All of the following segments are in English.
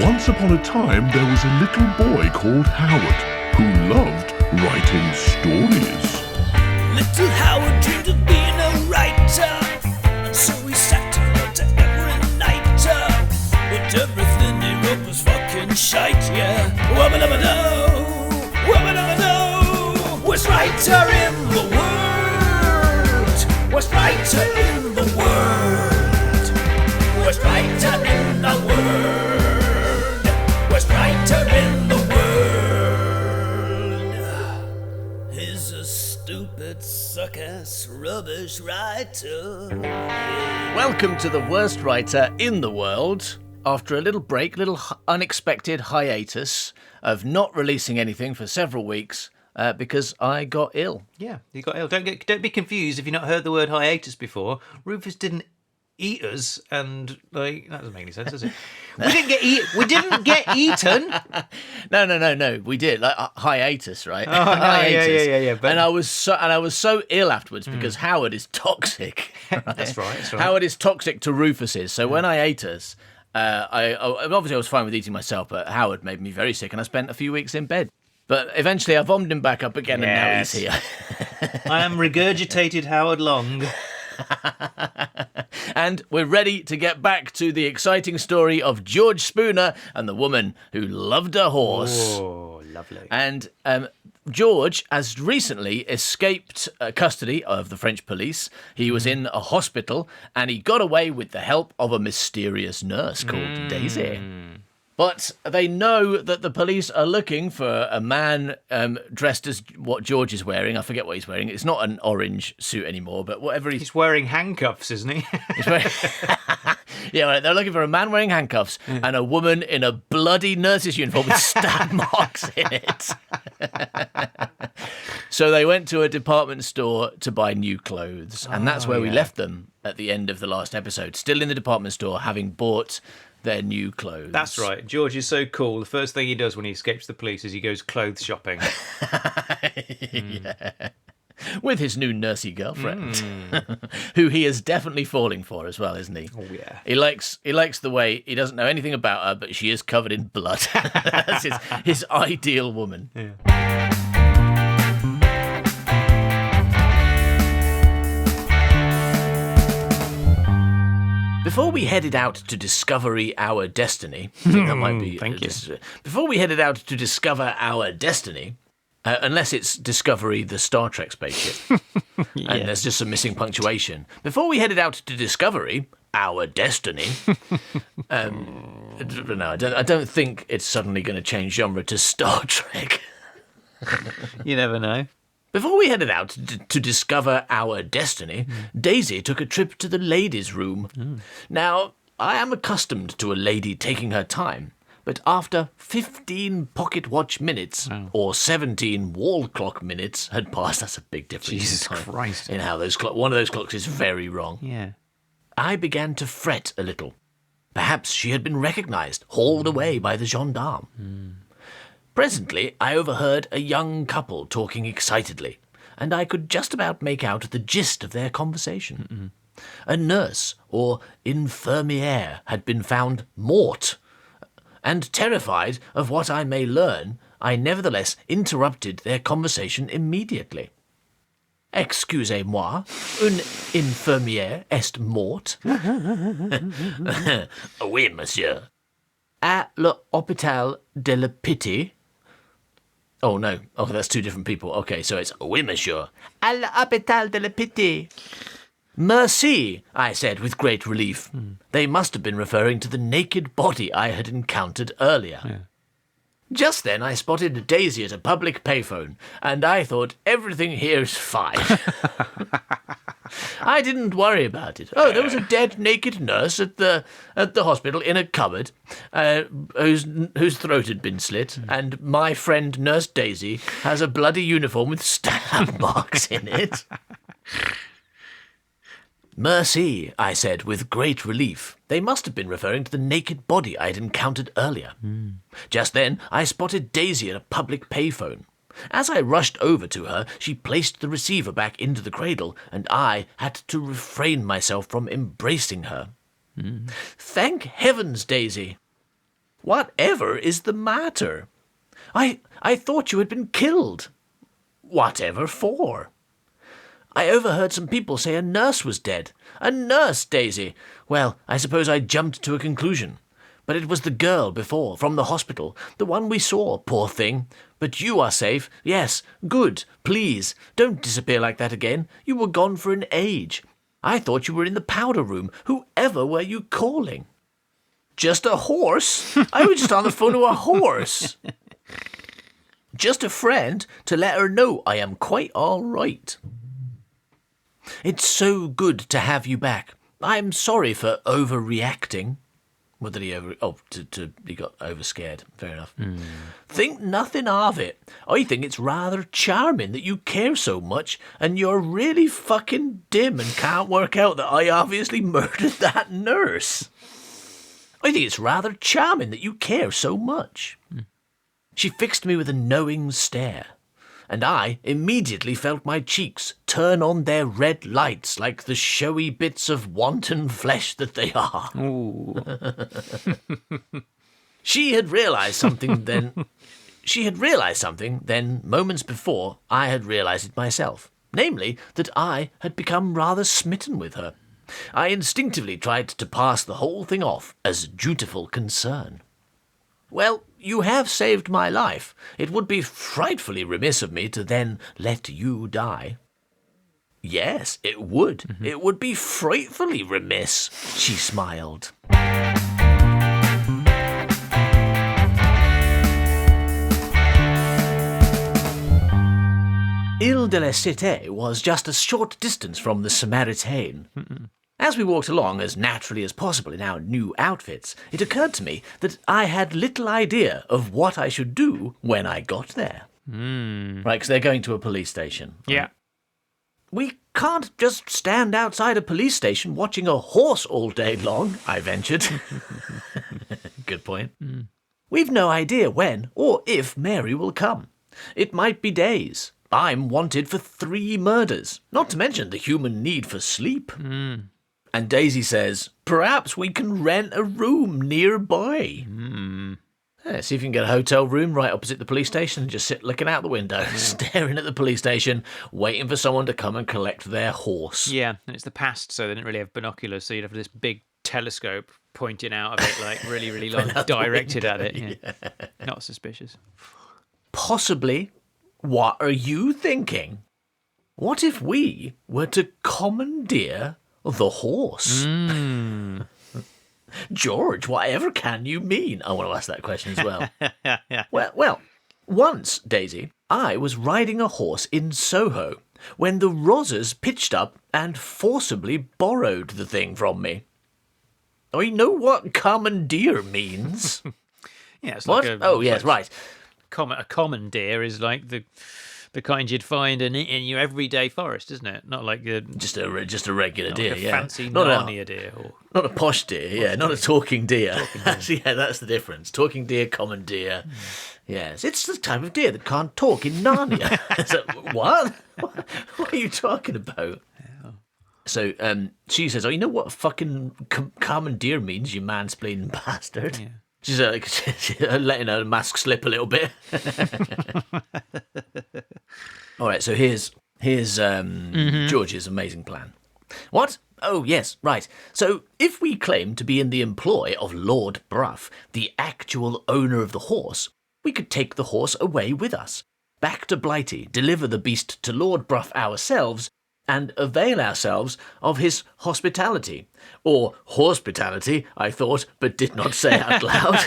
Once upon a time, there was a little boy called Howard who loved writing stories. Little Howard dreamed of being a writer, and so he sat and wrote every night. But everything he wrote was fucking shite, yeah. Wubba-dubba-doo, wubba-dubba-doo. Worst writer in the world, worst writer in the world, worst writer in the world, worst writer in the world. He's a stupid, suck-ass, rubbish writer. Welcome to the worst writer in the world. After a little break, little unexpected hiatus of not releasing anything for several weeks because I got ill. Yeah, you got ill. Don't be confused if you've not heard the word hiatus before. Rufus didn't eat us, and that doesn't make any sense, does it? We didn't get eaten. No. We did hiatus, right? Oh, no, hiatus. yeah. But... And I was so ill afterwards because Howard is toxic. Right? That's right. Howard is toxic to Rufus's. So when I ate us, I obviously I was fine with eating myself, but Howard made me very sick, and I spent a few weeks in bed. But eventually I vomited him back up again, and now he's here. I am regurgitated Howard Long. And we're ready to get back to the exciting story of George Spooner and the woman who loved a horse. Oh, lovely. And George has recently escaped custody of the French police. He was in a hospital, and he got away with the help of a mysterious nurse called Daisy. But they know that the police are looking for a man dressed as what George is wearing. I forget what he's wearing. It's not an orange suit anymore, but whatever he's wearing handcuffs, isn't he? He's wearing... Yeah, right. They're looking for a man wearing handcuffs and a woman in a bloody nurse's uniform with stab marks in it. So they went to a department store to buy new clothes, and that's where we left them at the end of the last episode, still in the department store, having bought their new clothes. That's right. George is so cool. The first thing he does when he escapes the police is he goes clothes shopping. Yeah. With his new nursey girlfriend, who he is definitely falling for as well, isn't he? Oh, yeah. He likes the way he doesn't know anything about her, but she is covered in blood. That's his ideal woman. Yeah. Before we headed out to discover our destiny, that might be. Thank you. Before we headed out to discover our destiny, unless it's Discovery, the Star Trek spaceship, and there's just some missing punctuation. Before we headed out to Discovery, our destiny. No, I don't think it's suddenly going to change genre to Star Trek. You never know. Before we headed out to discover our destiny, Daisy took a trip to the ladies' room. Now, I am accustomed to a lady taking her time, but after 15 pocket watch minutes or 17 wall clock minutes had passed, that's a big difference. Jesus in time, Christ. in how one of those clocks is very wrong. Yeah. I began to fret a little. Perhaps she had been recognised, hauled away by the gendarme. Presently, I overheard a young couple talking excitedly, and I could just about make out the gist of their conversation. A nurse, or infirmière, had been found mort, and terrified of what I may learn, I nevertheless interrupted their conversation immediately. Excusez-moi, une infirmière est morte? Oui, monsieur. À l'hôpital de la Pitié? Oh, no. Oh, that's two different people. Okay, so it's oui, monsieur. À l'hôpital de la Pitié. Merci, I said with great relief. They must have been referring to the naked body I had encountered earlier. Yeah. Just then I spotted Daisy at a public payphone, and I thought everything here is fine. I didn't worry about it. Oh, there was a dead naked nurse at the hospital in a cupboard, whose throat had been slit, and my friend Nurse Daisy has a bloody uniform with stab marks in it. Merci, I said with great relief. They must have been referring to the naked body I had encountered earlier. Just then, I spotted Daisy at a public payphone. As I rushed over to her, she placed the receiver back into the cradle, and I had to refrain myself from embracing her. Thank heavens, Daisy. Whatever is the matter? I thought you had been killed. Whatever for? I overheard some people say a nurse was dead. A nurse, Daisy! Well, I suppose I jumped to a conclusion. But it was the girl before, from the hospital, the one we saw, poor thing. But you are safe. Yes, good. Please, don't disappear like that again. You were gone for an age. I thought you were in the powder room. Whoever were you calling? Just a horse? I was just on the phone to a horse. Just a friend to let her know I am quite all right. It's so good to have you back. I'm sorry for overreacting. What did he over... Oh, he got overscared. Fair enough. Think nothing of it. I think it's rather charming that you care so much and you're really fucking dim and can't work out that I obviously murdered that nurse. I think it's rather charming that you care so much. She fixed me with a knowing stare, and I immediately felt my cheeks turn on their red lights like the showy bits of wanton flesh that they are. Ooh. She had realised something then, moments before I had realised it myself, namely that I had become rather smitten with her. I instinctively tried to pass the whole thing off as dutiful concern. Well, you have saved my life. It would be frightfully remiss of me to then let you die. Yes, it would. It would be frightfully remiss, she smiled. Ile de la Cité was just a short distance from the Samaritain. As we walked along as naturally as possible in our new outfits, it occurred to me that I had little idea of what I should do when I got there. Right, because they're going to a police station. Yeah. We can't just stand outside a police station watching a horse all day long, I ventured. Good point. We've no idea when or if Mary will come. It might be days. I'm wanted for 3 murders, not to mention the human need for sleep. And Daisy says, perhaps we can rent a room nearby. Yeah, see if you can get a hotel room right opposite the police station and just sit looking out the window, staring at the police station, waiting for someone to come and collect their horse. Yeah, and it's the past, so they didn't really have binoculars, so you'd have this big telescope pointing out of it, like really, really long, directed at it. Yeah. Not suspicious. Possibly. What are you thinking? What if we were to commandeer the horse? George, whatever can you mean? I want to ask that question as well. Well, once, Daisy, I was riding a horse in Soho when the Rozzers pitched up and forcibly borrowed the thing from me. I know what commandeer means. Yeah, it's What? like Yes, right. A commandeer is like the kind you'd find in your everyday forest, isn't it? Not like Just a regular deer, like a yeah. fancy Not Narnia deer. Or... Not a posh deer, yeah. Not a talking deer. Yeah, that's the difference. Talking deer, common deer. Yes, it's the type of deer that can't talk in Narnia. So, what? What are you talking about? So she says, oh, you know what fucking commandeer means, you mansplaining bastard? Yeah. She's letting her mask slip a little bit. All right, so here's George's amazing plan. What? Oh, yes, right. So if we claim to be in the employ of Lord Bruff, the actual owner of the horse, we could take the horse away with us, back to Blighty, deliver the beast to Lord Bruff ourselves, and avail ourselves of his hospitality. Or hospitality, I thought, but did not say out loud.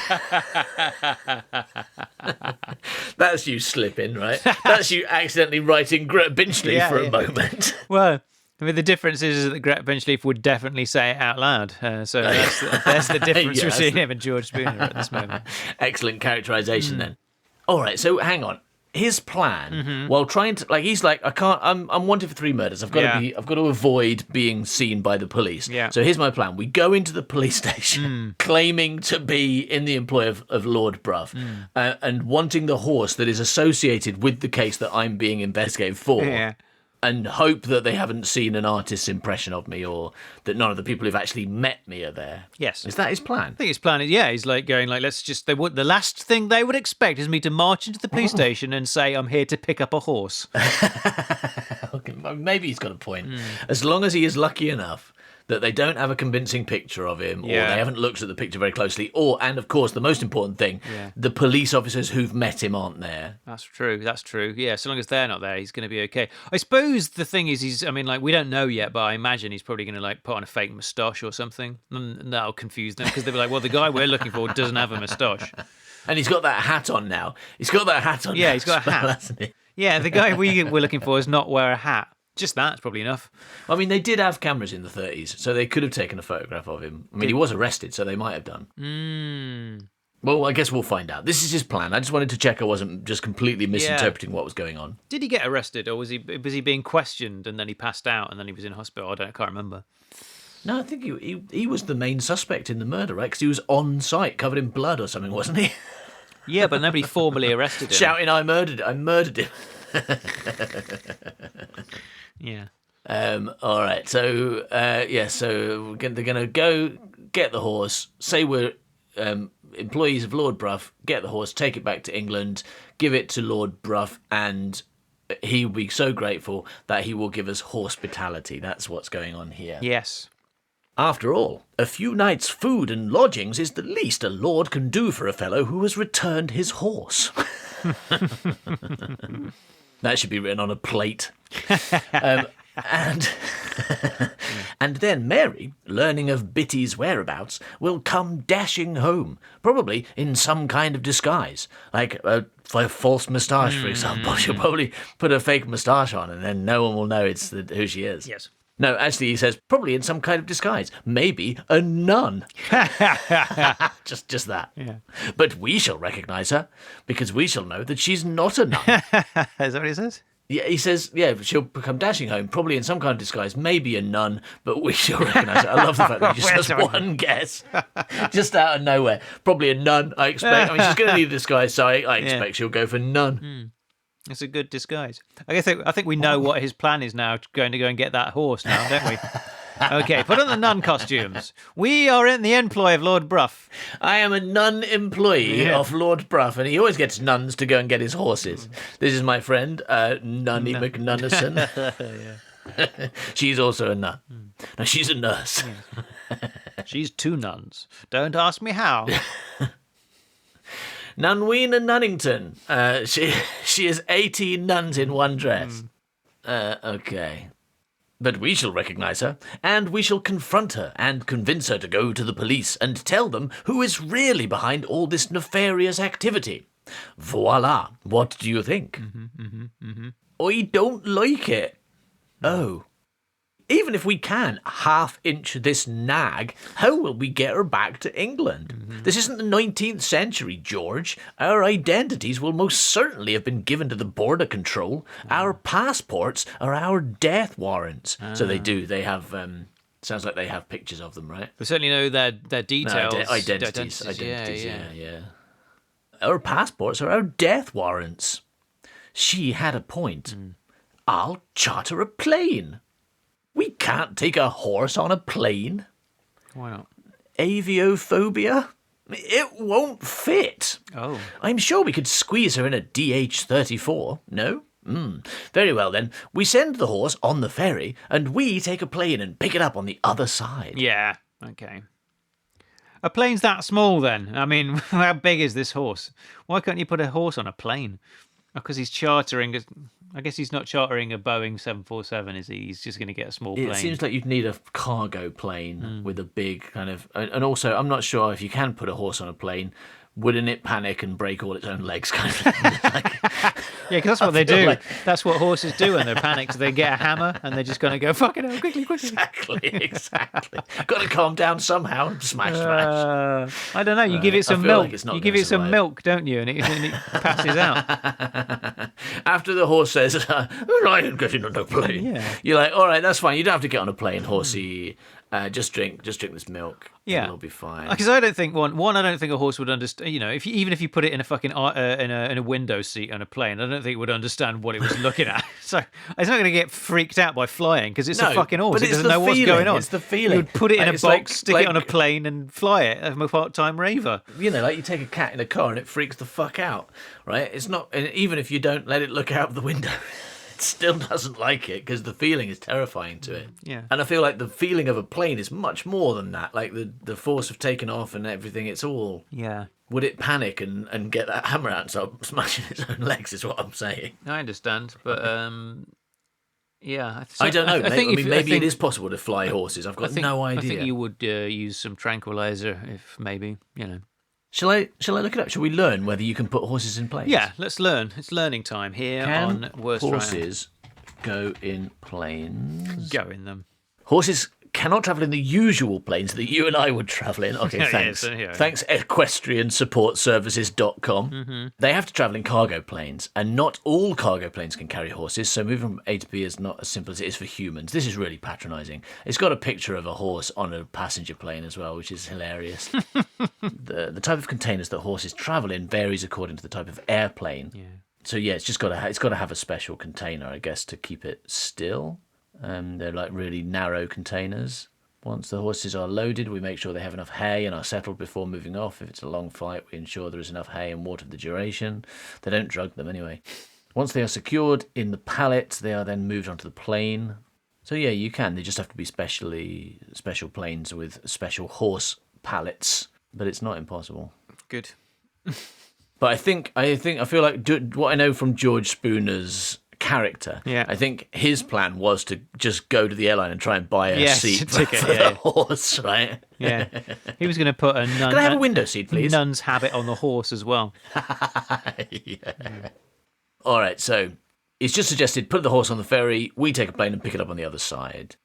That's you slipping, right? That's you accidentally writing Gret Binchley for a moment. Well, I mean, the difference is that Gret Benchleaf would definitely say it out loud. So that's the difference between him and George Spooner at this moment. Excellent characterisation then. All right, so hang on. His plan, while trying to, he's like, I'm wanted for 3 murders. I've got to avoid being seen by the police. Yeah. So here's my plan. We go into the police station, claiming to be in the employ of Lord Bruff, and wanting the horse that is associated with the case that I'm being investigated for. Yeah. and hope that they haven't seen an artist's impression of me, or that none of the people who've actually met me are there. Yes. Is that his plan? I think his plan is, he's like going like, the last thing they would expect is me to march into the police station and say, I'm here to pick up a horse. Okay, maybe he's got a point. As long as he is lucky enough that they don't have a convincing picture of him, or they haven't looked at the picture very closely, and of course, the most important thing, the police officers who've met him aren't there. That's true. Yeah, so long as they're not there, he's going to be okay. I suppose the thing is, we don't know yet, but I imagine he's probably going to like put on a fake moustache or something, and that'll confuse them, because they'll be like, well, the guy we're looking for doesn't have a moustache. And he's got that hat on now. He's got that hat on. Yeah, now he's got a hat. hasn't he? Yeah, the guy we're looking for does not wear a hat. Just that's probably enough. I mean, they did have cameras in the 30s, so they could have taken a photograph of him. I mean, he was arrested, so they might have done. Well, I guess we'll find out. This is his plan. I just wanted to check I wasn't just completely misinterpreting what was going on. Did he get arrested, or was he being questioned and then he passed out and then he was in hospital? I can't remember. No, I think he was the main suspect in the murder, right? Because he was on site, covered in blood or something, wasn't he? Yeah, but nobody formally arrested him. Shouting, I murdered him. Yeah. All right. So, so they're going to go get the horse, say we're employees of Lord Bruff, get the horse, take it back to England, give it to Lord Bruff, and he will be so grateful that he will give us hospitality. That's what's going on here. Yes. After all, a few nights' food and lodgings is the least a lord can do for a fellow who has returned his horse. That should be written on a plate. And then Mary, learning of Bitty's whereabouts, will come dashing home, probably in some kind of disguise, like a false moustache, for example. She'll probably put a fake moustache on, and then no one will know it's who she is. Yes. No, actually, he says probably in some kind of disguise, maybe a nun. just that. Yeah. But we shall recognise her because we shall know that she's not a nun. Is that what he says? Yeah, he says, she'll come dashing home, probably in some kind of disguise, maybe a nun, but we shall recognise her. I love the fact that he just has one guess, just out of nowhere. Probably a nun, I expect. I mean, she's going to need a disguise, so I expect she'll go for nun. It's a good disguise. I think we know what his plan is now, going to go and get that horse now, don't we? Okay, put on the nun costumes. We are in the employ of Lord Bruff. I am a nun employee of Lord Bruff, and he always gets nuns to go and get his horses. This is my friend, Nunny McNunnison. She's also a nun. No, she's a nurse. She's two nuns. Don't ask me how. Nunween and Nunnington. She is 18 nuns in one dress. Okay. But we shall recognise her, and we shall confront her and convince her to go to the police and tell them who is really behind all this nefarious activity. Voila. What do you think? I don't like it. Oh. Even if we can half-inch this nag, how will we get her back to England? This isn't the 19th century, George. Our identities will most certainly have been given to the border control. Our passports are our death warrants. So they do. They have... sounds like they have pictures of them, right? We certainly know their details. No, identities, yeah. Our passports are our death warrants. She had a point. I'll charter a plane. We can't take a horse on a plane. Why not? Aviophobia? It won't fit. Oh. I'm sure we could squeeze her in a DH-34. No? Very well, then. We send the horse on the ferry, and we take a plane and pick it up on the other side. Yeah, okay. A plane's that small, then? I mean, how big is this horse? Why can't you put a horse on a plane? Because he's chartering... I guess he's not chartering a Boeing 747, is he? He's just going to get a small plane. It seems like you'd need a cargo plane with a big kind of... And also, I'm not sure if you can put a horse on a plane. Wouldn't it panic and break all its own legs? Kind of Yeah, because that's what they do. That's what horses do when they're panicked. They get a hammer and they're just going to go, fucking hell, quickly. Exactly. Got to calm down somehow. Smash. I don't know. You give it some milk. Like you give it some milk, don't you? And it passes out. After the horse says, I ain't getting on a plane. Yeah. You're like, all right, that's fine. You don't have to get on a plane, horsey. Just drink this milk. Yeah, it'll be fine. Because I don't think I don't think a horse would understand. Even if you put it in a fucking in a window seat on a plane, I don't think it would understand what it was looking at. So it's not going to get freaked out by flying because it's a fucking horse. It doesn't know what's going on. It's the feeling. You'd put it in a box, stick it on a plane, and fly it. I'm a part-time raver. Like you take a cat in a car and it freaks the fuck out, right? It's not, and even if you don't let it look out of the window. Still doesn't like it because the feeling is terrifying to it. Yeah. And I feel like the feeling of a plane is much more than that. Like the force of taking off and everything, it's all... Yeah. Would it panic and get that hammer out and start smashing its own legs is what I'm saying. I understand, but yeah. I don't know. Maybe it is possible to fly horses. I've got no idea. I think you would use some tranquilizer if maybe, Shall I look it up? Shall we learn whether you can put horses in planes? Yeah, let's learn. It's learning time here on Worst Round. Horses go in planes? Go in them. Horses cannot travel in the usual planes that you and I would travel in. Okay, thanks. Thanks, equestriansupportservices.com. Mm-hmm. They have to travel in cargo planes, and not all cargo planes can carry horses, so moving from A to B is not as simple as it is for humans. This is really patronising. It's got a picture of a horse on a passenger plane as well, which is hilarious. The type of containers that horses travel in varies according to the type of airplane. Yeah. So yeah, it's got to have a special container, I guess, to keep it still. They're like really narrow containers. Once the horses are loaded, we make sure they have enough hay and are settled before moving off. If it's a long flight, we ensure there is enough hay and water for the duration. They don't drug them anyway. Once they are secured in the pallets, they are then moved onto the plane. So yeah, you can. They just have to be special planes with special horse pallets. But it's not impossible. Good. But I feel like what I know from George Spooner's character. Yeah. I think his plan was to just go to the airline and try and buy a seat for the horse, right? Yeah. He was going to put a nun. Can I have a window seat, please? Nun's habit on the horse as well. Yeah. All right, so it's just suggested put the horse on the ferry, we take a plane and pick it up on the other side.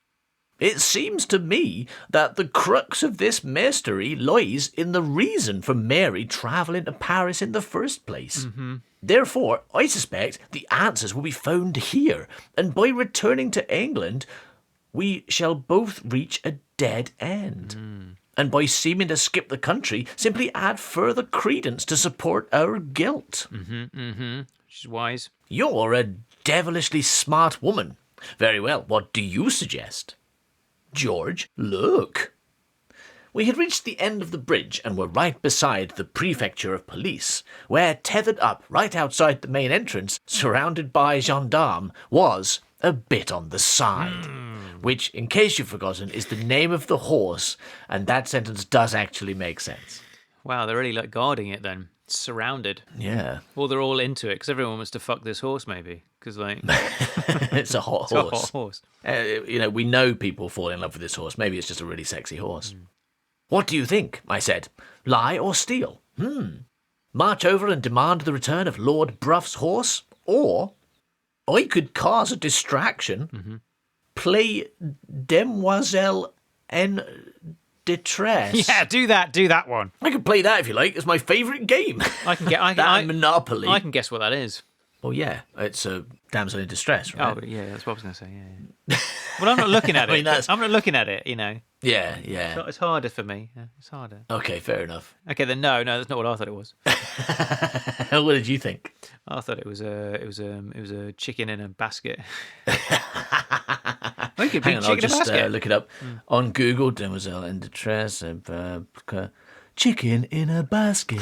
It seems to me that the crux of this mystery lies in the reason for Mary travelling to Paris in the first place. Mm-hmm. Therefore, I suspect the answers will be found here, and by returning to England, we shall both reach a dead end. And by seeming to skip the country, simply add further credence to support our guilt. Which is wise. You're a devilishly smart woman. Very well, what do you suggest? George, look. We had reached the end of the bridge and were right beside the prefecture of police, where, tethered up right outside the main entrance, surrounded by gendarmes, was a bit on the side. Which, in case you've forgotten, is the name of the horse, and that sentence does actually make sense. Wow, they're really guarding it then. Surrounded. Yeah. Or they're all into it because everyone wants to fuck this horse, maybe. Because it's a hot horse. It's a hot horse. We know people fall in love with this horse. Maybe it's just a really sexy horse. What do you think? I said. Lie or steal? March over and demand the return of Lord Bruff's horse? Or I could cause a distraction, play Demoiselle en Detresse. Yeah, do that one. I could play that if you like. It's my favourite game. I can get Monopoly. I can guess what that is. Well, yeah, it's a damsel in distress, right? Oh, yeah, that's what I was going to say. Yeah. Well, I'm not looking at it. I'm not looking at it. Yeah. It's harder for me. Yeah, it's harder. Okay, fair enough. Okay, then no, that's not what I thought it was. What did you think? I thought it was a chicken in a basket. Hang on, I'll just look it up on Google. Demoiselle in distress. Chicken in a basket.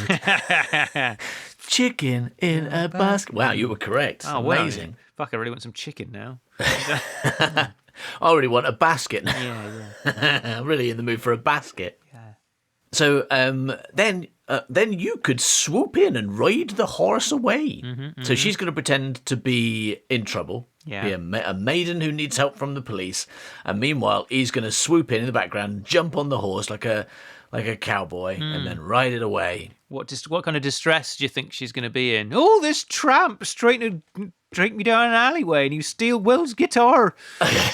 Chicken in a basket. Wow, you were correct. Oh, amazing. Wow. Fuck, I really want some chicken now. I already want a basket now. Yeah. I'm really in the mood for a basket. Yeah. So then you could swoop in and ride the horse away. So she's going to pretend to be in trouble. Yeah. Be a maiden who needs help from the police. And meanwhile, he's going to swoop in the background, jump on the horse like a cowboy, and then ride it away. What kind of distress do you think she's going to be in? Oh, this tramp's trying to drink me down an alleyway and you steal Will's guitar.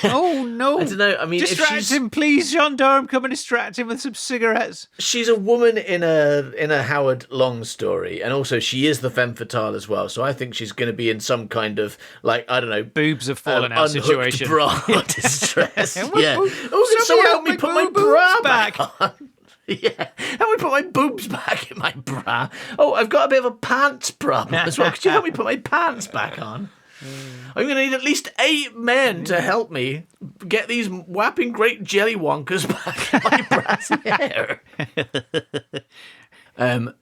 Oh, no. I don't know. I mean, distract him, please, gendarme. Come and distract him with some cigarettes. She's a woman in a Howard Long story, and also she is the femme fatale as well. So I think she's going to be in some kind of, like, I don't know, boobs have fallen out situation. Bra distress. Yeah. Yeah. Oh, can someone help me put my boobs bra back on? Yeah, help me put my boobs back in my bra. Oh, I've got a bit of a pants problem as well. Could you help me put my pants back on? I'm going to need at least 8 men to help me get these whapping great jelly wonkers back in my brassiere.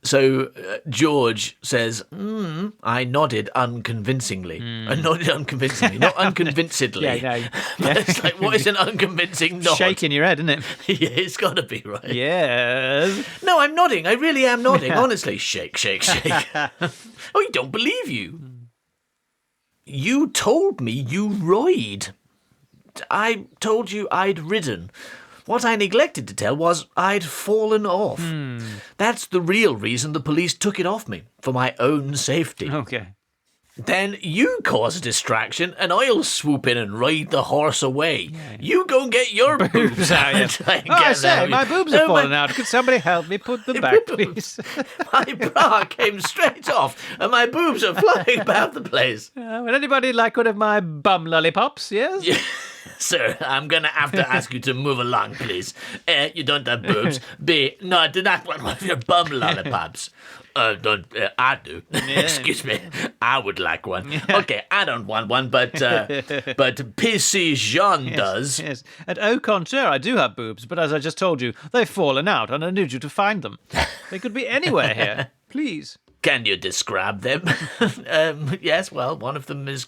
So George says, I nodded unconvincingly. I nodded unconvincingly, not unconvincedly. Yeah. But it's like, what is an unconvincing nod? Shaking your head, isn't it? Yeah, it's got to be, right? Yes. No, I'm nodding. I really am nodding. Honestly, shake, shake, shake. Oh, you don't believe you. You told me you ride. I told you I'd ridden. What I neglected to tell was I'd fallen off. That's the real reason the police took it off me, for my own safety. Okay. Then you cause a distraction and I'll swoop in and ride the horse away. Yeah. You go and get your boobs out. I say, my boobs are falling out. Could somebody help me put them back, please? My bra came straight off and my boobs are flying about the place. Would anybody like one of my bum lollipops, yes? Yeah. Sir, I'm going to have to ask you to move along, please. A, you don't have boobs. B, no, I do not want one of your bum lollipops. I do. Excuse me. I would like one. Okay, I don't want one, but PC Jean does. Yes. And au contraire, I do have boobs, but as I just told you, they've fallen out, and I need you to find them. They could be anywhere here. Please. Can you describe them? Yes, well, one of them is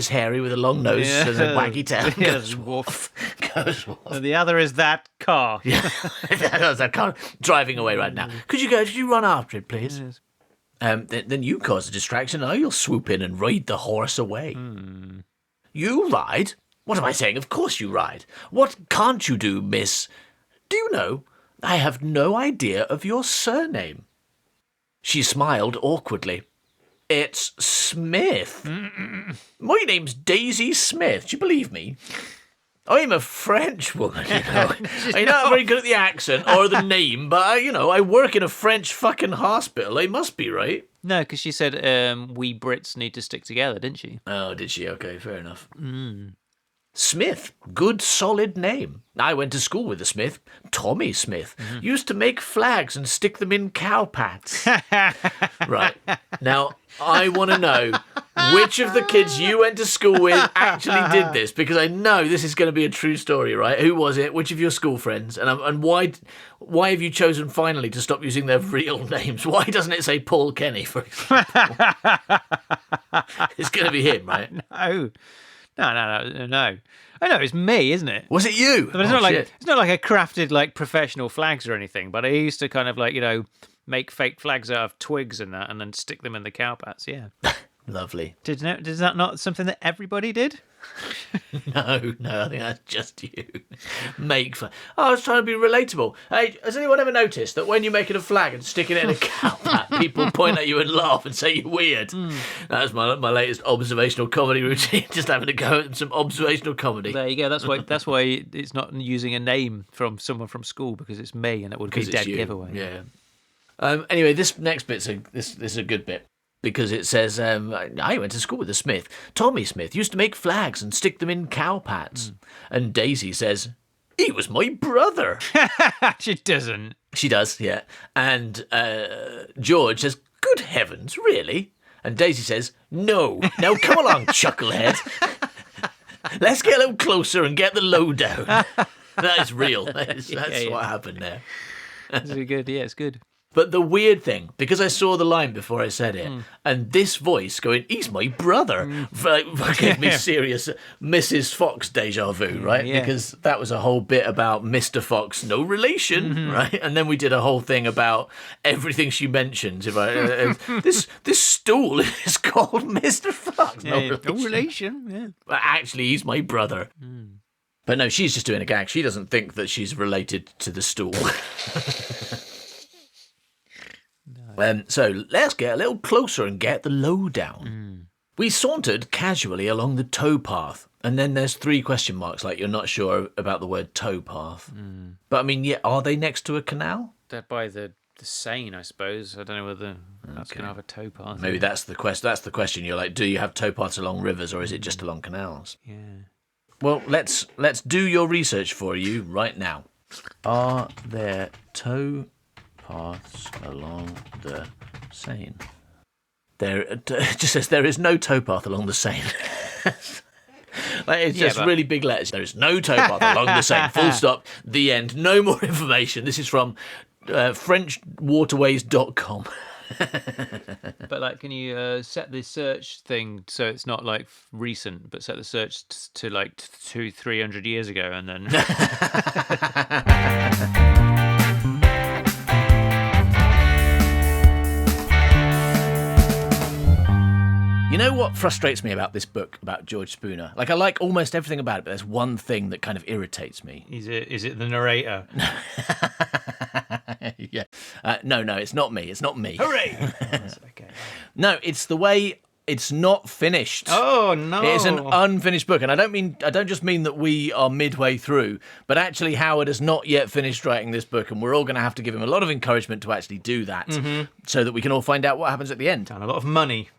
hairy with a long nose and a waggy tail. Goes woof. Goes woof. And the other is that car. Yeah, that's that car driving away right now. Could you run after it, please? Yes. Then you cause a distraction, and I'll swoop in and ride the horse away. You ride? What am I saying? Of course you ride. What can't you do, miss? Do you know, I have no idea of your surname. She smiled awkwardly. It's Smith. My name's Daisy Smith. Do you believe me? I'm a French woman, you know. I'm not very good at the accent or the name, but, I work in a French fucking hospital. I must be, right? No, because she said we Brits need to stick together, didn't she? Oh, did she? Okay, fair enough. Smith, good solid name. I went to school with a Smith, Tommy Smith. Used to make flags and stick them in cow pats. Right. Now, I want to know which of the kids you went to school with actually did this, because I know this is going to be a true story, right? Who was it? Which of your school friends? And why have you chosen finally to stop using their real names? Why doesn't it say Paul Kenny, for example? It's going to be him, right? No. No. I know it's me, isn't it? Was it you? But it's not like I crafted like professional flags or anything. But I used to kind of like make fake flags out of twigs and that, and then stick them in the cow pats. Yeah. Lovely. Is that not something that everybody did? No, I think that's just you. Make fun. I was trying to be relatable. Hey, has anyone ever noticed that when you're making a flag and sticking it in a cow pat, people point at you and laugh and say you're weird? That's my latest observational comedy routine. Just having to go at some observational comedy. There you go. That's why it's not using a name from someone from school, because it's me, and it would be dead giveaway. Yeah. Anyway, this next bit's this is a good bit. Because it says, I went to school with a Smith. Tommy Smith used to make flags and stick them in cow pats. And Daisy says, he was my brother. She doesn't. She does, yeah. And George says, good heavens, really? And Daisy says, no. Now come along, chucklehead. Let's get a little closer and get the lowdown. That is real. That's what happened there. It's good. Yeah, it's good. But the weird thing, because I saw the line before I said it, and this voice going, he's my brother, gave me serious Mrs. Fox deja vu, right? Yeah. Because that was a whole bit about Mr. Fox, no relation, right? And then we did a whole thing about everything she mentions. This stool is called Mr. Fox, no relation. Yeah. But actually, he's my brother. But no, she's just doing a gag. She doesn't think that she's related to the stool. So let's get a little closer and get the lowdown. We sauntered casually along the towpath, and then there's 3 question marks, like you're not sure about the word towpath. But I mean, yeah, are they next to a canal? They're by the Seine, I suppose. I don't know whether that's going to have a towpath. Maybe that's the question. You're like, do you have towpaths along rivers, or is it just along canals? Yeah. Well, let's do your research for you right now. Are there towpaths along the Seine? It just says there is no towpath along the Seine. Like, it's just really big letters. There is no towpath along the Seine. Full stop. The end. No more information. This is from FrenchWaterways.com. But like, can you set the search thing so it's not like recent, but set the search to like 200-300 years ago, and then. You know what frustrates me about this book, about George Spooner? Like, I like almost everything about it, but there's one thing that kind of irritates me. Is it the narrator? Yeah. No, it's not me. It's not me. Hooray! Okay. No, it's the way it's not finished. Oh, no. It is an unfinished book. And I don't just mean that we are midway through, but actually Howard has not yet finished writing this book, and we're all going to have to give him a lot of encouragement to actually do that, so that we can all find out what happens at the end. And a lot of money.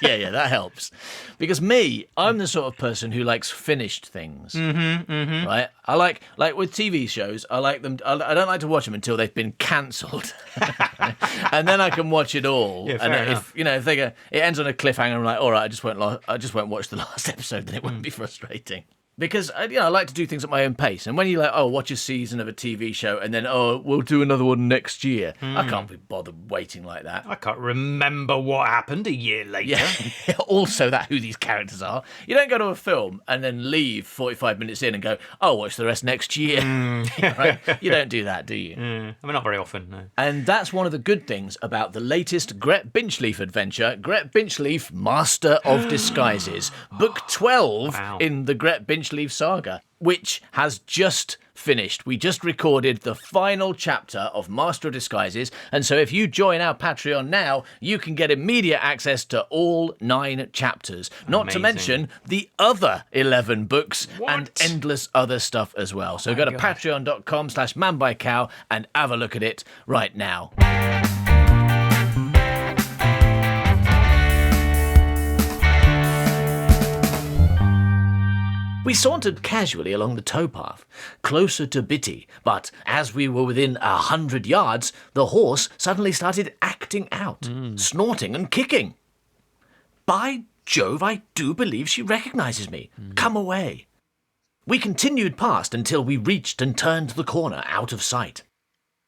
Yeah, that helps. Because I'm the sort of person who likes finished things. Right? I like with TV shows, I like them. I don't like to watch them until they've been cancelled, and then I can watch it all. Yeah, and fair enough. if they go, it ends on a cliffhanger, I'm like, all right, I just won't watch the last episode. Then it won't be frustrating. Because I like to do things at my own pace. And when you're like, watch a season of a TV show, and then, we'll do another one next year. I can't be bothered waiting like that. I can't remember what happened a year later. Yeah. Also, who these characters are. You don't go to a film and then leave 45 minutes in and go, I'll watch the rest next year. Right? You don't do that, do you? I mean, not very often, no. And that's one of the good things about the latest Gret Binchleaf adventure, Gret Binchleaf, Master of Disguises, Book 12 in the Gret Binchleaf saga, which has just finished. We just recorded the final chapter of Master of Disguises, and so if you join our Patreon now, you can get immediate access to all 9 chapters, not to mention the other 11 books and endless other stuff as well. So go to patreon.com/manbycow and have a look at it right now. We sauntered casually along the towpath, closer to Bitty, but as we were within 100 yards, the horse suddenly started acting out, snorting and kicking. By Jove, I do believe she recognises me. Come away. We continued past until we reached and turned the corner out of sight.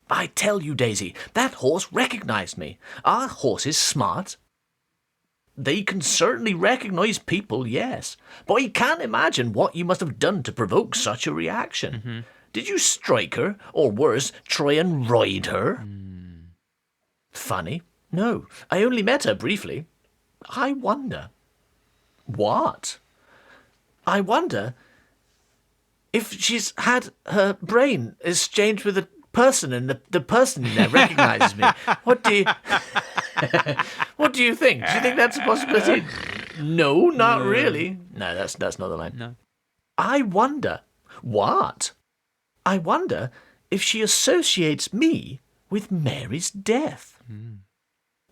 I tell you, Daisy, that horse recognised me. Are horses smart? They can certainly recognise people, yes. But I can't imagine what you must have done to provoke such a reaction. Did you strike her, or worse, try and ride her? Funny. No, I only met her briefly. I wonder. What? I wonder if she's had her brain exchanged with a person, and the person in there recognises me. What do you... What do you think? Do you think that's a possibility? No, not really. No, that's not the line. No. I wonder. What? I wonder if she associates me with Mary's death.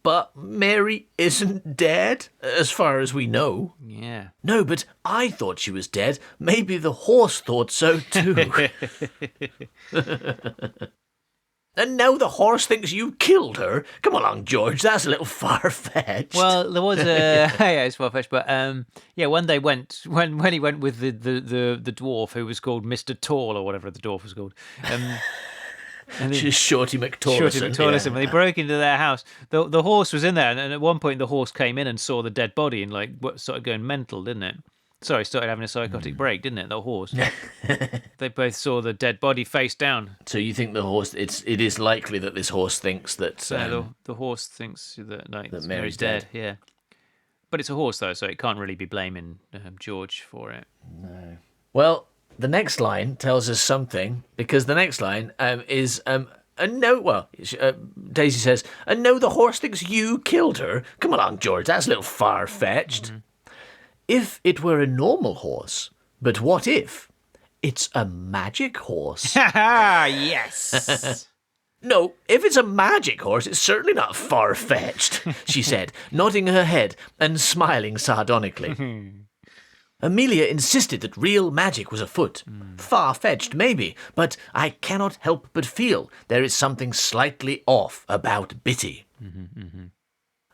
But Mary isn't dead, as far as we know. Yeah. No, but I thought she was dead. Maybe the horse thought so too. And now the horse thinks you killed her? Come along, George, that's a little far-fetched. Well, there was a... yeah, it's far-fetched, but when they went... When he went with the dwarf, who was called Mr. Tall, or whatever the dwarf was called... and She's Shorty McTorlison. Shorty McTorlison. When they broke into their house, the horse was in there, and at one point the horse came in and saw the dead body and started going mental, didn't it? Sorry, started having a psychotic break, didn't it? The horse. They both saw the dead body face down. So you think the horse? It is likely that this horse thinks that the horse thinks that Mary's dead. Yeah, but it's a horse though, so it can't really be blaming George for it. No. Well, the next line tells us something, because the next line is no, well, Daisy says, and no, the horse thinks you killed her. Come along, George, that's a little far-fetched. If it were a normal horse, but what if it's a magic horse? Yes. No, if it's a magic horse, it's certainly not far-fetched, she said, nodding her head and smiling sardonically. Amelia insisted that real magic was afoot. Far-fetched, maybe, but I cannot help but feel there is something slightly off about Bitty.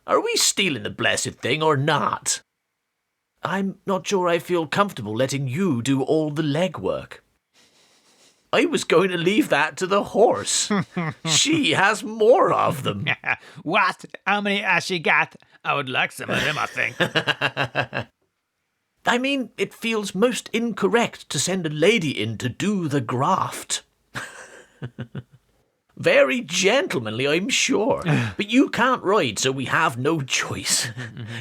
Are we stealing the blessed thing or not? I'm not sure I feel comfortable letting you do all the legwork. I was going to leave that to the horse. She has more of them. What? How many has she got? I would like some of them, I think. I mean, it feels most incorrect to send a lady in to do the graft. Very gentlemanly, I'm sure. But you can't ride, so we have no choice.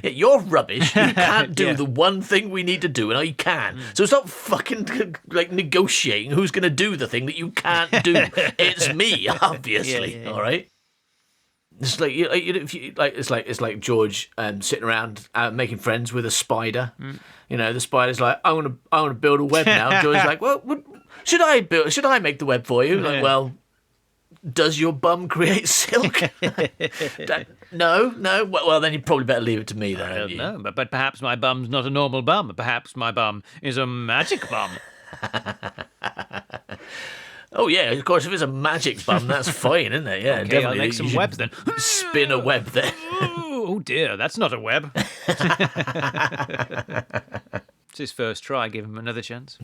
You're rubbish. You can't do the one thing we need to do, and I can. So stop fucking negotiating who's going to do the thing that you can't do. It's me, obviously. All right. It's it's like George sitting around making friends with a spider. You know, the spider's like, I want to build a web now. George's like, well, should I make the web for you? Like, well, does your bum create silk? No. Well, then you probably better leave it to me then. I don't know, but perhaps my bum's not a normal bum. Perhaps my bum is a magic bum. Oh, yeah, of course, if it's a magic bum, that's fine, isn't it? Yeah, Okay, definitely. I'll make some webs then. Spin a web there. Oh, dear, that's not a web. It's his first try. Give him another chance.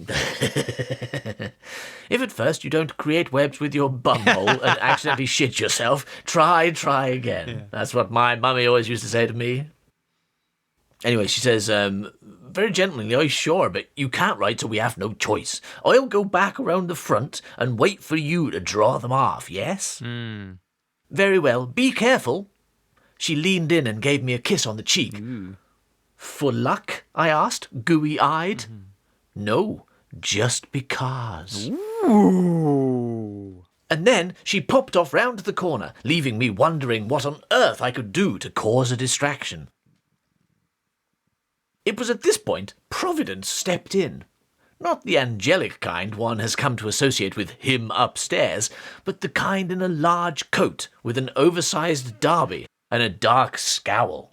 If at first you don't create webs with your bumhole and accidentally shit yourself, try again. Yeah. That's what my mummy always used to say to me. Anyway, she says, very gently, "Oh, sure, but you can't ride, so we have no choice. I'll go back around the front and wait for you to draw them off, yes?" Very well, be careful. She leaned in and gave me a kiss on the cheek. For luck? I asked, gooey-eyed. No, just because. Ooh. And then she popped off round the corner, leaving me wondering what on earth I could do to cause a distraction. It was at this point Providence stepped in. Not the angelic kind one has come to associate with him upstairs, but the kind in a large coat with an oversized derby and a dark scowl.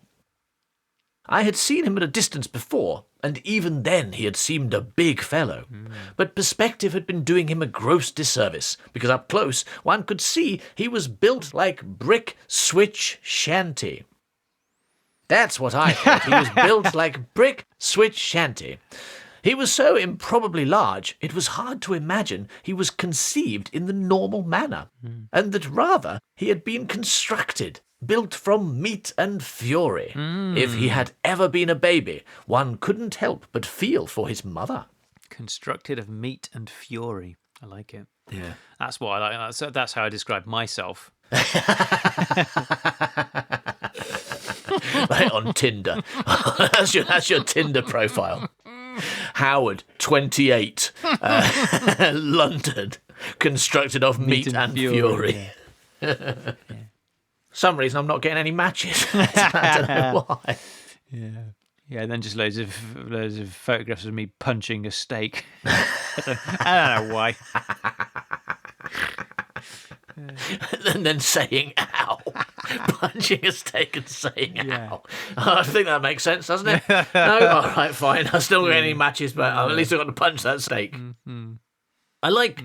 I had seen him at a distance before, and even then he had seemed a big fellow. But perspective had been doing him a gross disservice, because up close one could see he was built like brick switch shanty. That's what I thought. He was built like brick switch shanty. He was so improbably large, it was hard to imagine he was conceived in the normal manner, and that rather he had been constructed, built from meat and fury. If he had ever been a baby, one couldn't help but feel for his mother. Constructed of meat and fury. I like it. Yeah. That's what I like. That's how I describe myself. Like on Tinder. That's your Tinder profile. Howard, 28, London, constructed of meat and fury. Yeah. For some reason, I'm not getting any matches. I don't know why. Yeah, and then just loads of photographs of me punching a steak. I don't know why. And then saying ow. Punching a steak and saying ow. I think that makes sense, doesn't it? No? All right, fine. I still don't get any matches, but at least I've got to punch that steak. I like,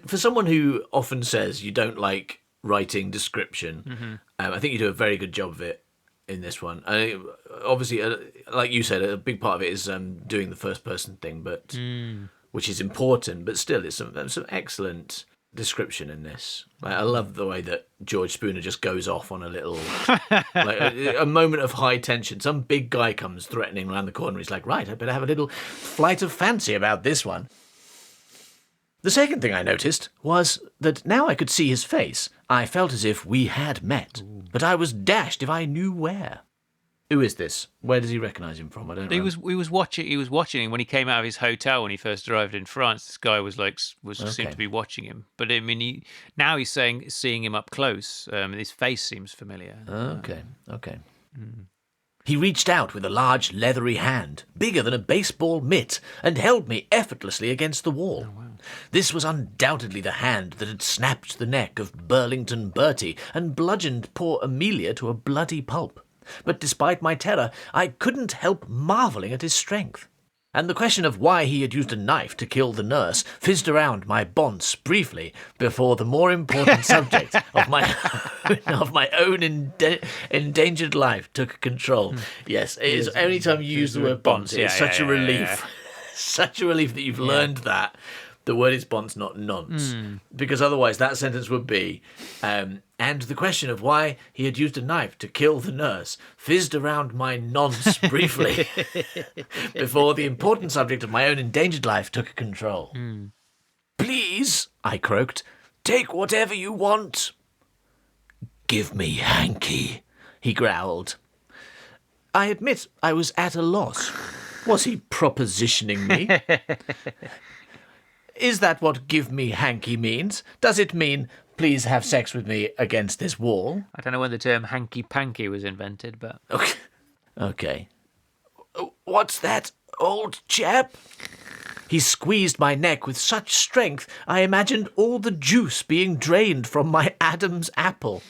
for someone who often says you don't like writing description, I think you do a very good job of it in this one. Obviously, like you said, a big part of it is doing the first person thing, but which is important, but still it's some excellent description in this. Like, I love the way that George Spooner just goes off on a little like a moment of high tension. Some big guy comes threatening around the corner. He's like, right, I better have a little flight of fancy about this one. The second thing I noticed was that now I could see his face. I felt as if we had met, but I was dashed if I knew where. Who is this? Where does he recognise him from? I don't know. He was watching him when he came out of his hotel when he first arrived in France. This guy seemed to be watching him. But I mean, he's seeing him up close. His face seems familiar. Okay. He reached out with a large leathery hand, bigger than a baseball mitt, and held me effortlessly against the wall. Oh, wow. This was undoubtedly the hand that had snapped the neck of Burlington Bertie and bludgeoned poor Amelia to a bloody pulp. But despite my terror, I couldn't help marvelling at his strength. And the question of why he had used a knife to kill the nurse fizzed around my bonce briefly before the more important subject of my own endangered life took control. Yes, it is. Any time you use the word bonce, it's such a relief. Yeah. Such a relief that you've learned that. The word is bonce, not nonce. Because otherwise that sentence would be, and the question of why he had used a knife to kill the nurse fizzed around my nonce briefly before the important subject of my own endangered life took control. Please, I croaked, take whatever you want. Give me hanky, he growled. I admit I was at a loss. Was he propositioning me? Is that what give me hanky means? Does it mean please have sex with me against this wall? I don't know when the term hanky-panky was invented, but... Okay. What's that, old chap? He squeezed my neck with such strength I imagined all the juice being drained from my Adam's apple.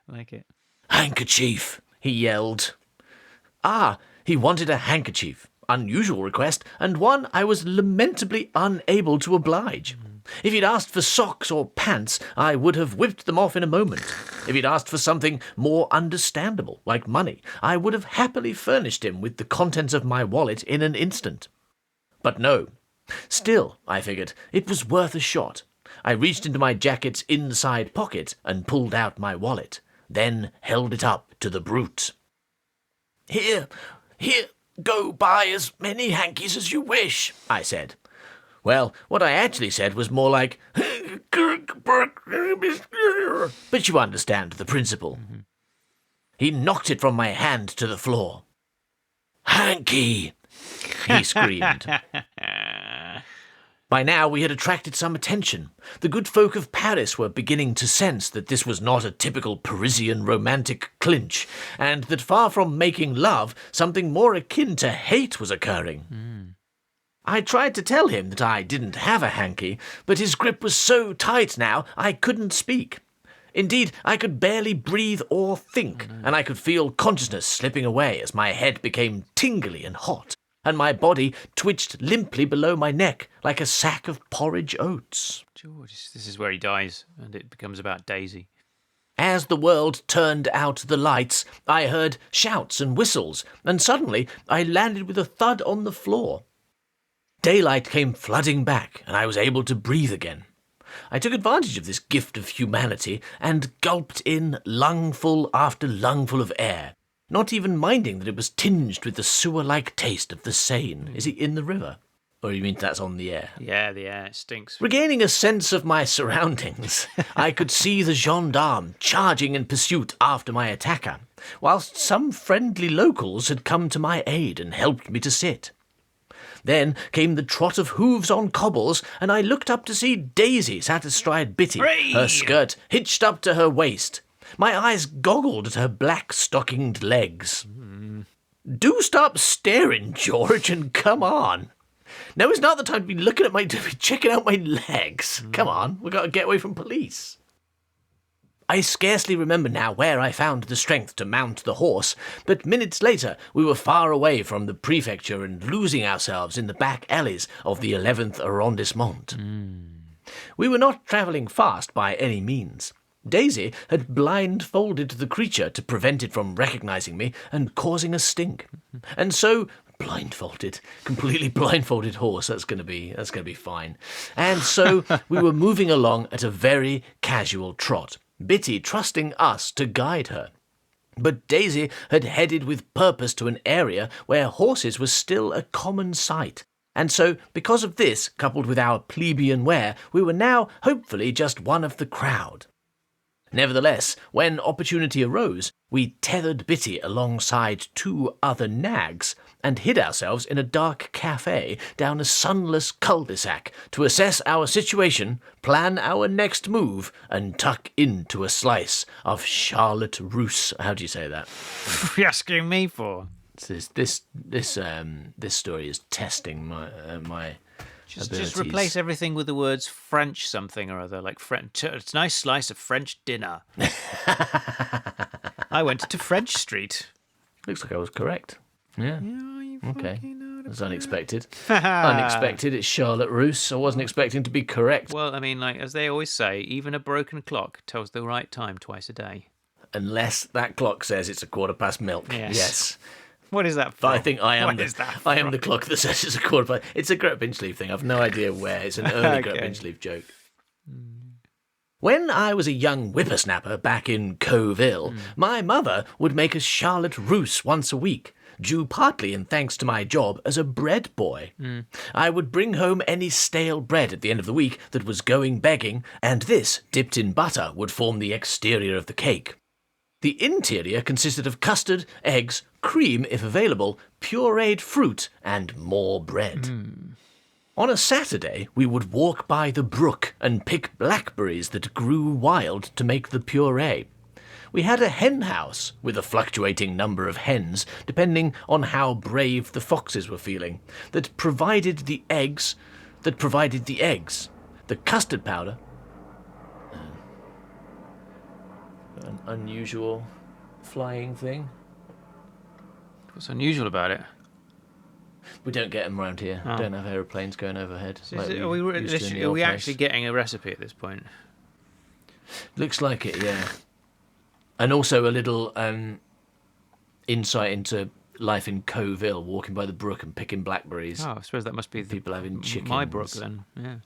Like it. Handkerchief, he yelled. Ah, he wanted a handkerchief. Unusual request, and one I was lamentably unable to oblige. If he'd asked for socks or pants, I would have whipped them off in a moment. If he'd asked for something more understandable, like money, I would have happily furnished him with the contents of my wallet in an instant. But no. Still, I figured, it was worth a shot. I reached into my jacket's inside pocket and pulled out my wallet, then held it up to the brute. Here, go buy as many hankies as you wish, I said. Well, what I actually said was more like, but you understand the principle. He knocked it from my hand to the floor. Hanky, he screamed. By now we had attracted some attention. The good folk of Paris were beginning to sense that this was not a typical Parisian romantic clinch, and that far from making love, something more akin to hate was occurring. I tried to tell him that I didn't have a hanky, but his grip was so tight now I couldn't speak. Indeed, I could barely breathe or think, and I could feel consciousness slipping away as my head became tingly and hot, and my body twitched limply below my neck like a sack of porridge oats. George, this is where he dies, and it becomes about Daisy. As the world turned out the lights, I heard shouts and whistles, and suddenly I landed with a thud on the floor. Daylight came flooding back, and I was able to breathe again. I took advantage of this gift of humanity and gulped in lungful after lungful of air, not even minding that it was tinged with the sewer-like taste of the Seine. Is he in the river? Or you mean that's on the air? Yeah, the air stinks. Regaining a sense of my surroundings, I could see the gendarme charging in pursuit after my attacker, whilst some friendly locals had come to my aid and helped me to sit. Then came the trot of hooves on cobbles, and I looked up to see Daisy sat astride Bitty, her skirt hitched up to her waist. My eyes goggled at her black-stockinged legs. Do stop staring, George, and come on. Now is not the time to be checking out my legs. Come on, we've got to get away from police. I scarcely remember now where I found the strength to mount the horse, but minutes later we were far away from the prefecture and losing ourselves in the back alleys of the 11th arrondissement. We were not travelling fast by any means. Daisy had blindfolded the creature to prevent it from recognising me and causing a stink. And so, completely blindfolded horse, that's going to be fine. And so we were moving along at a very casual trot, Bitty trusting us to guide her. But Daisy had headed with purpose to an area where horses were still a common sight. And so, because of this, coupled with our plebeian wear, we were now, hopefully, just one of the crowd. Nevertheless, when opportunity arose, we tethered Bitty alongside 2 other nags and hid ourselves in a dark cafe down a sunless cul-de-sac to assess our situation, plan our next move, and tuck into a slice of Charlotte Russe. How do you say that? What are you asking me for? This story is testing my Just replace everything with the words French something or other, like French. It's a nice slice of French dinner. I went to French Street. Looks like I was correct. Yeah. You Okay. fucking know the That's unexpected. Unexpected. It's Charlotte Russe. I wasn't expecting to be correct. Well, I mean, like as they always say, even a broken clock tells the right time twice a day. Unless that clock says it's 1/4 milk. Yes. What is that But from? I think I am What is that I am from? the clock that says it's 1/4. It's a Gret Pinchleaf thing. I've no idea where. It's an early Gret Okay. Pinchleaf joke. When I was a young whippersnapper back in Coville, my mother would make us Charlotte Russe once a week, due partly in thanks to my job as a bread boy. I would bring home any stale bread at the end of the week that was going begging, and this, dipped in butter, would form the exterior of the cake. The interior consisted of custard, eggs, cream if available, pureed fruit, and more bread. On a Saturday, we would walk by the brook and pick blackberries that grew wild to make the puree. We had a hen house with a fluctuating number of hens, depending on how brave the foxes were feeling, that provided the eggs. The custard powder. An unusual flying thing. What's unusual about it? We don't get them around here. Oh. Don't have aeroplanes going overhead. like Are we, used to in the are old we place. actually getting a recipe at this point? Looks like it, yeah. And also a little insight into life in Coville, walking by the brook and picking blackberries. Oh, I suppose that must be People having chickens. my brook then. Yeah.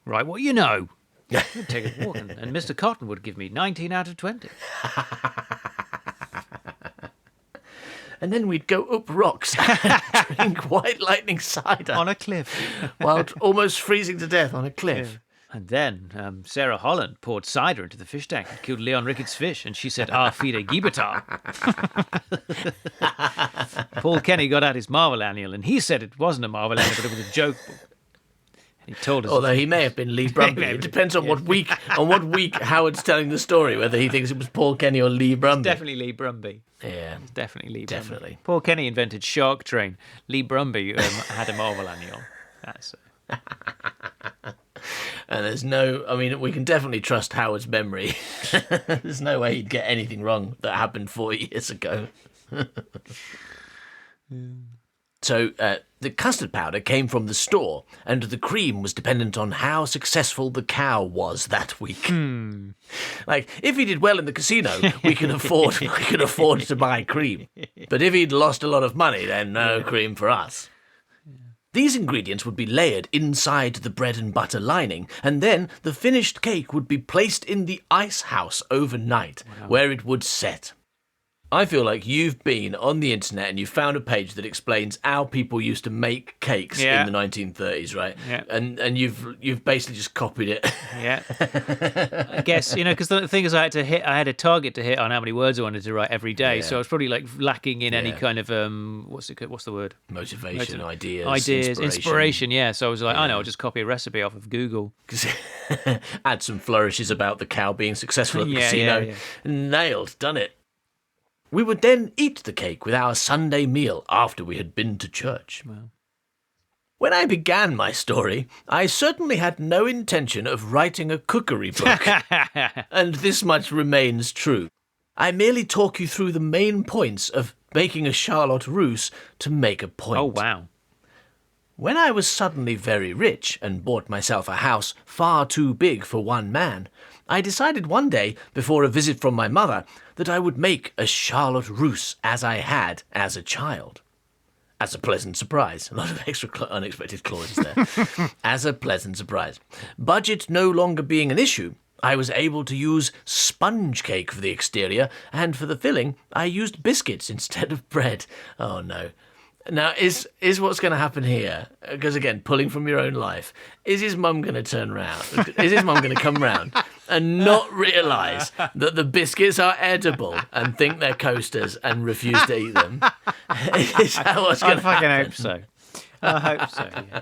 Right, what you know? I'd take a walk, and Mr. Cotton would give me 19 out of 20. And then we'd go up rocks and drink White Lightning cider On a cliff. while almost freezing to death on a cliff. And then Sarah Holland poured cider into the fish tank and killed Leon Ricketts' fish, and she said, "Ah, fide gibatar." Paul Kenny got out his Marvel annual, and he said it wasn't a Marvel annual, but it was a joke book. And he told us. Although he may have been Lee Brumby. It depends on what week Howard's telling the story, whether he thinks it was Paul Kenny or Lee Brumby. Definitely Lee Brumby. Yeah. Definitely Lee Brumby. Definitely. Paul Kenny invented Shark Train. Lee Brumby had a Marvel annual. That's And there's no, I mean, we can definitely trust Howard's memory. There's no way he'd get anything wrong that happened 40 years ago. So the custard powder came from the store, and the cream was dependent on how successful the cow was that week. Like, if he did well in the casino, we could afford to buy cream. But if he'd lost a lot of money, then no cream for us. These ingredients would be layered inside the bread and butter lining, and then the finished cake would be placed in the ice house overnight, where it would set. I feel like you've been on the internet and you found a page that explains how people used to make cakes in the 1930s, right? Yeah. And you've basically just copied it. Yeah. I guess, because the thing is I had a target to hit on how many words I wanted to write every day. Yeah. So I was probably like lacking in any Yeah. kind of, what's the word? Motivation, ideas, inspiration. Yeah. So I was like, I know, I'll just copy a recipe off of Google. Add some flourishes about the cow being successful at the casino. Yeah. Nailed, done it. We would then eat the cake with our Sunday meal after we had been to church. Wow. When I began my story, I certainly had no intention of writing a cookery book, and this much remains true. I merely talk you through the main points of making a Charlotte Russe to make a point. Oh, wow. When I was suddenly very rich and bought myself a house far too big for one man, I decided one day, before a visit from my mother, that I would make a Charlotte Russe as I had as a child. As a pleasant surprise. A lot of extra unexpected clauses there. As a pleasant surprise. Budget no longer being an issue, I was able to use sponge cake for the exterior, and for the filling, I used biscuits instead of bread. Oh no. Now, is what's going to happen here, because again, pulling from your own life, is his mum going to turn round? Is his mum going to come round and not realise that the biscuits are edible and think they're coasters and refuse to eat them? Is that what's I going to fucking happen? hope so. I hope so. Yeah.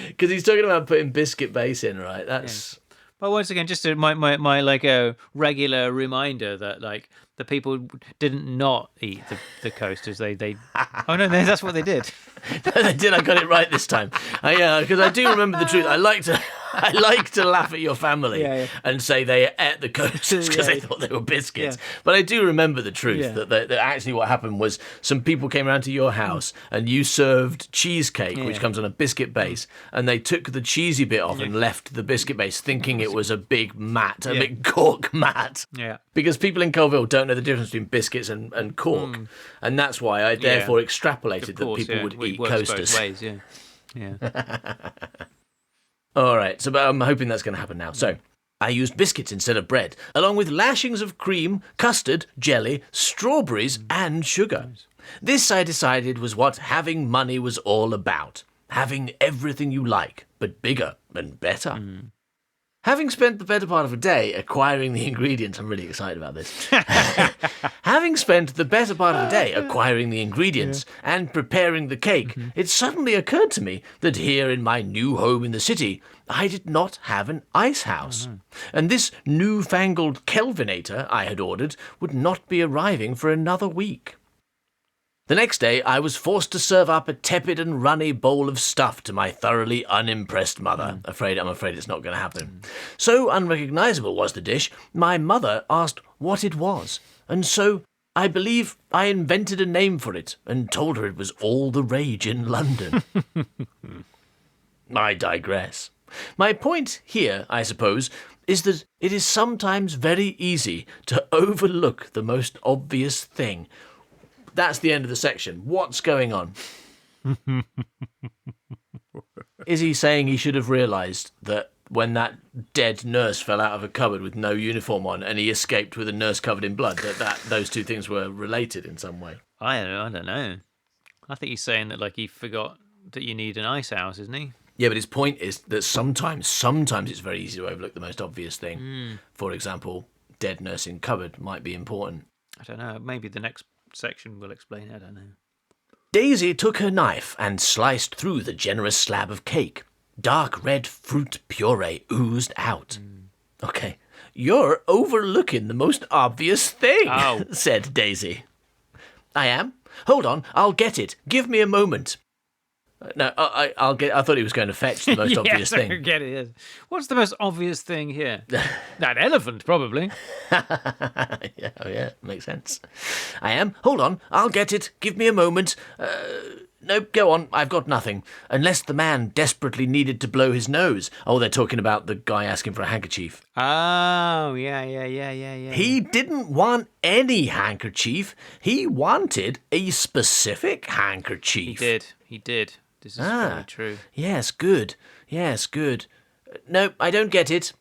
Because he's talking about putting biscuit base in, right? That's... But once again, just my like a regular reminder that like the people didn't not eat the coasters. They oh no, that's what they did. They did. I got it right this time. Yeah, because I do remember the truth. I like to laugh at your family and say they ate the coasters because they thought they were biscuits. Yeah. But I do remember the truth that actually what happened was some people came around to your house and you served cheesecake, which comes on a biscuit base, and they took the cheesy bit off and left the biscuit base, thinking it was a big mat, a big cork mat. Yeah. Because people in Colville don't know the difference between biscuits and cork, and that's why I therefore extrapolated that people would eat coasters. Both ways, yeah. All right, so I'm hoping that's going to happen now. So I used biscuits instead of bread, along with lashings of cream, custard, jelly, strawberries, and sugar. This, I decided, was what having money was all about. Having everything you like, but bigger and better. Having spent the better part of a day acquiring the ingredients, I'm really excited about this. Having spent the better part of the day acquiring the ingredients and preparing the cake, it suddenly occurred to me that here in my new home in the city, I did not have an ice house. And this newfangled Kelvinator I had ordered would not be arriving for another week. The next day, I was forced to serve up a tepid and runny bowl of stuff to my thoroughly unimpressed mother. I'm afraid it's not going to happen. So unrecognisable was the dish, my mother asked what it was, and so I believe I invented a name for it and told her it was all the rage in London. I digress. My point here, I suppose, is that it is sometimes very easy to overlook the most obvious thing. That's the end of the section. What's going on? Is he saying he should have realised that when that dead nurse fell out of a cupboard with no uniform on and he escaped with a nurse covered in blood, that those two things were related in some way? I don't know. I think he's saying that like he forgot that you need an ice house, isn't he? Yeah, but his point is that sometimes it's very easy to overlook the most obvious thing. For example, dead nurse in cupboard might be important. I don't know. Maybe the next section will explain. I don't know. Daisy took her knife and sliced through the generous slab of cake. Dark red fruit puree oozed out. Okay, you're overlooking the most obvious thing, said Daisy. I am? Hold on, I'll get it. Give me a moment. No, I'll get. I thought he was going to fetch the most obvious thing. Get it. Yes. What's the most obvious thing here? That elephant, probably. yeah, makes sense. I am. Hold on, I'll get it. Give me a moment. No, go on. I've got nothing. Unless the man desperately needed to blow his nose. Oh, they're talking about the guy asking for a handkerchief. Oh, yeah. He didn't want any handkerchief. He wanted a specific handkerchief. He did. This is very true. Yes, good. No, I don't get it.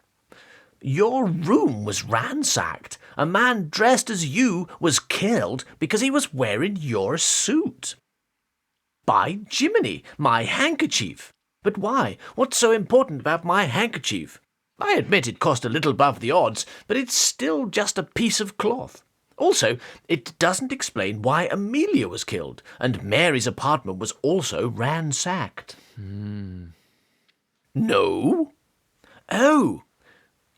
Your room was ransacked. A man dressed as you was killed because he was wearing your suit. By Jiminy, my handkerchief. But why? What's so important about my handkerchief? I admit it cost a little above the odds, but it's still just a piece of cloth. Also, it doesn't explain why Amelia was killed, and Mary's apartment was also ransacked. No? Oh,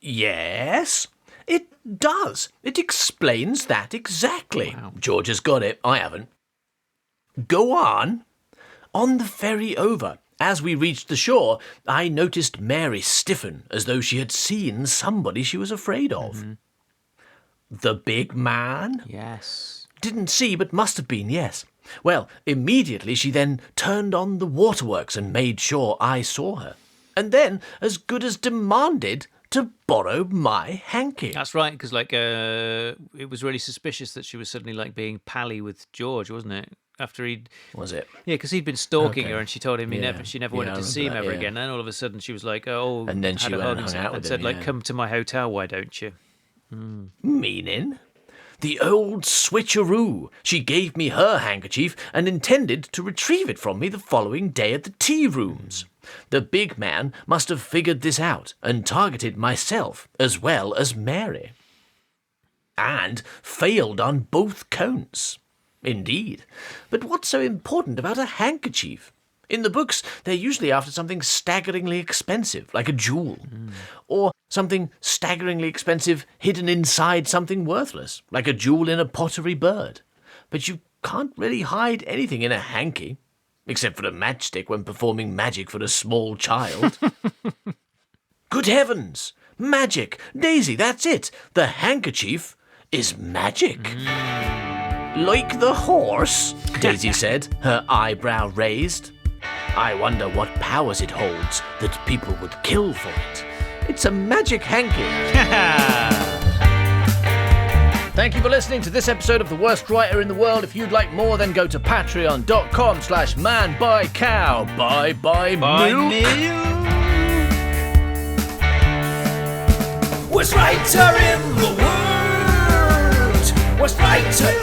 yes, it does. It explains that exactly. Wow. George has got it. I haven't. Go on. On the ferry over, as we reached the shore, I noticed Mary stiffen as though she had seen somebody she was afraid of. The big man? Yes. Didn't see, but must have been, yes. Well, immediately she then turned on the waterworks and made sure I saw her. And then, as good as demanded to borrow my hanky. That's right, because it was really suspicious that she was suddenly like being pally with George, wasn't it? After he'd... Was it? Yeah, because he'd been stalking her and she told him she never wanted to see him ever again. Then all of a sudden she was like, oh... And then she went and hung out with him, said, like, come to my hotel, why don't you? Meaning? The old switcheroo. She gave me her handkerchief and intended to retrieve it from me the following day at the tea rooms. The big man must have figured this out and targeted myself as well as Mary. And failed on both counts. Indeed. But what's so important about a handkerchief? In the books, they're usually after something staggeringly expensive, like a jewel, or something staggeringly expensive hidden inside something worthless, like a jewel in a pottery bird. But you can't really hide anything in a hanky, except for a matchstick when performing magic for a small child. Good heavens! Magic! Daisy, that's it! The handkerchief is magic. Like the horse, Daisy said, her eyebrow raised. I wonder what powers it holds that people would kill for it. It's a magic hanky. Thank you for listening to this episode of The Worst Writer in the World. If you'd like more, then go to patreon.com/manbuycow. Buy milk. Worst writer in the world. Worst writer